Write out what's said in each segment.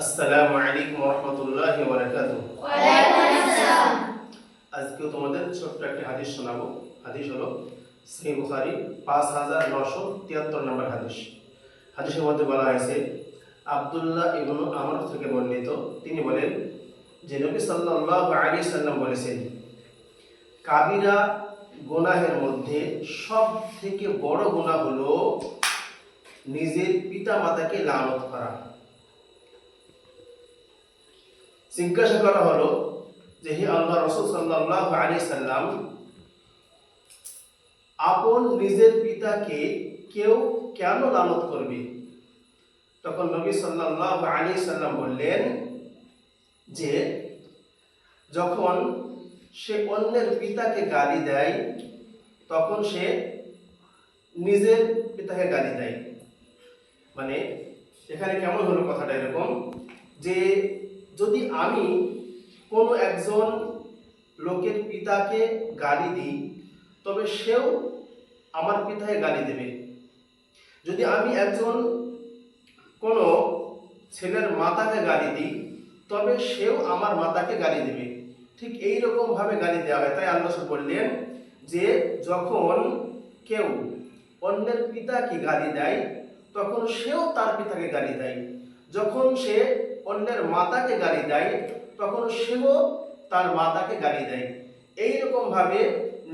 আসসালামু আলাইকুম ওয়া রাহমাতুল্লাহি ওয়া বারাকাতুহু। ওয়া আলাইকুম আসসালাম। আজকে তোমাদের ছোট্ট একটা হাদিস শোনাবো। হাদিস হলো সহিহ বুখারী 5973 নম্বর হাদিস। হাদিসের মধ্যে বলা হয়েছে, আব্দুল্লাহ ইবনে আমর থেকে বর্ণিত, তিনি বলেন যে নবী সাল্লাল্লাহু আলাইহি সাল্লাম বলেছেন, কাবিরা গুনাহের মধ্যে সবথেকে বড় গুনাহ হলো নিজের পিতামাতাকে লানত করা। জিজ্ঞাসা করা হলো যে হে আল্লাহ রাসূল সাল্লাল্লাহু আলাইহি সাল্লাম, আপন নিজের পিতাকে কেউ কেন লানত করবে? তখন নবী সাল্লাল্লাহু আলাইহি সাল্লাম বললেন যে যখন সে অন্যের পিতাকে গালি দেয় তখন সে নিজের পিতাকে গালি দেয়। মানে এখানে কেমন হলো কথাটা এরকম যে যদি আমি কোনো একজন লোকের পিতাকে গালি দিই তবে সেও আমার পিতাকে গালি দেবে। যদি আমি একজন কোনো ছেলের মাতাকে গালি দিই তবে সেও আমার মাতাকে গালি দেবে। ঠিক এই রকম ভাবে গালি দেওয়া হয়। তাই আল্লাহ বললেন যে যখন কেউ অন্যের পিতাকে গালি দেয় তখন সেও তার পিতাকে গালি দেয়। যখন সে অন্যের মাতাকে গালি দেয় তখন সেও তার মাতাকে গালি দেয়। এই রকম ভাবে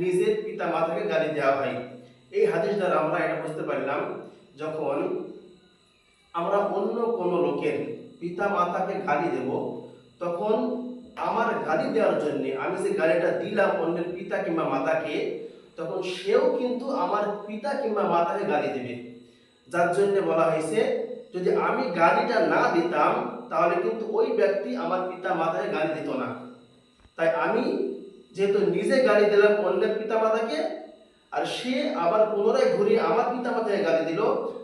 নিজের পিতা মাতাকে গালি দেওয়া হয়। এই হাদিস দ্বারা আমরা এটা বুঝতে পারলাম, যখন আমরা অন্য কোনো লোকের পিতা মাতাকে গালি দেব তখন আমার গালি দেওয়ার জন্য আমি যে গালিটা দিলাম অন্যের পিতা কিংবা মাতাকে, তখন সেও কিন্তু আমার পিতা কিংবা মাতাকে গালি দেবে। যার জন্য বলা হয়েছে যদি আমি গালিটা না দিতাম তাহলে কিন্তু ওই ব্যক্তি আমার পিতা মাতাকে গালি দিত না। তাই আমি যেহেতু নিজে গালি দিলাম অন্যের পিতা মাতাকে, আর সে আবার পুনরায় ঘুরিয়ে আমার পিতা মাতাকে গালি দিল,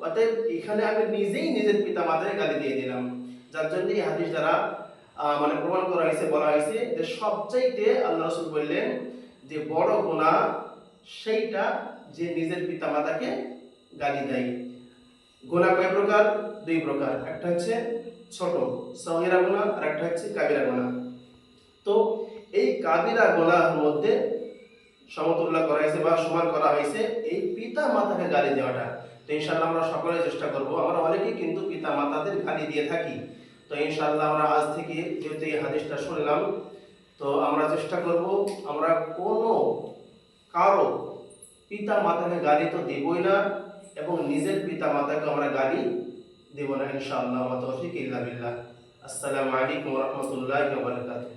অতএব এখানে আমি নিজেই নিজের পিতা মাতাকে গালি দিয়ে দিলাম। যার জন্য এই হাদিস দ্বারা প্রমাণ করা হয়েছে, বলা হয়েছে যে সবচাইতে আল্লাহ রাসূল বললেন যে বড় গুনাহ সেইটা যে নিজের পিতা মাতাকে গালি দেয়। গুনাহ কয় প্রকার? দুই প্রকার। একটা হচ্ছে ছোট সগীরা গুনাহ আর একটা হচ্ছে কাবিরা গুনাহ। তো এই কাবিরা গুনাহের মধ্যে সমতুল্য করা হয়েছে বা সমান করা হয়েছে এই পিতা মাতাকে গালি দেওয়াটা। তো ইনশাআল্লাহ আমরা সকলে চেষ্টা করব। আমরা অনেকেই কিন্তু পিতা মাতাদের গালি দিয়ে থাকি। তো ইনশাআল্লাহ আমরা আজ থেকে যেহেতু এই হাদিসটা শুনলাম, তো আমরা চেষ্টা করব আমরা কোনো কারো পিতা মাতাকে গালি তো দেবই না এবং নিজের পিতা মাতাকে আমরা গালি দেব না ইনশাআল্লাহ। ওয়া তৌফিক ইল্লা বিল্লাহ। আসসালামু আলাইকুম ওয়া রাহমাতুল্লাহি ওয়া বারাকাতুহু।